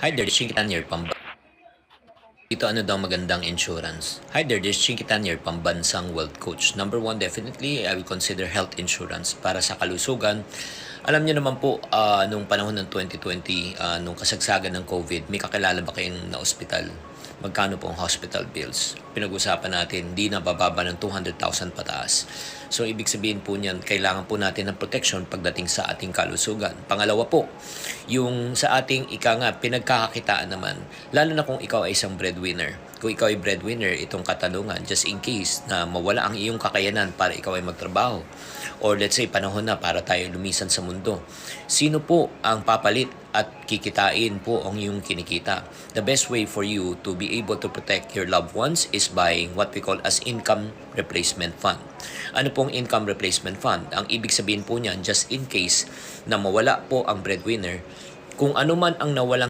Hi there, this is Chinkitan here, dito ano daw magandang insurance? Hi there, this is Chinkitan here, pambansang wealth coach. Number one, definitely, I will consider health insurance para sa kalusugan. Alam niyo naman po, nung panahon ng 2020, nung kasagsagan ng COVID, may kakilala ba kayong na ospital? Magkano po ang hospital bills? Pinag-usapan natin, hindi na bababa ng 200,000 pataas. So, ibig sabihin po niyan, kailangan po natin ng protection pagdating sa ating kalusugan. Pangalawa po, yung sa ating pinagkakakitaan naman, lalo na kung ikaw ay isang breadwinner. Kung ikaw ay breadwinner, itong katanungan, just in case na mawala ang iyong kakayanan para ikaw ay magtrabaho, or let's say panahon na para tayo lumisan sa mundo, sino po ang papalit at kikitain po ang iyong kinikita? The best way for you to be able to protect your loved ones is buying what we call as income replacement fund. Ano pong income replacement fund? Ang ibig sabihin po niyan, just in case na mawala po ang breadwinner, kung ano man ang nawalang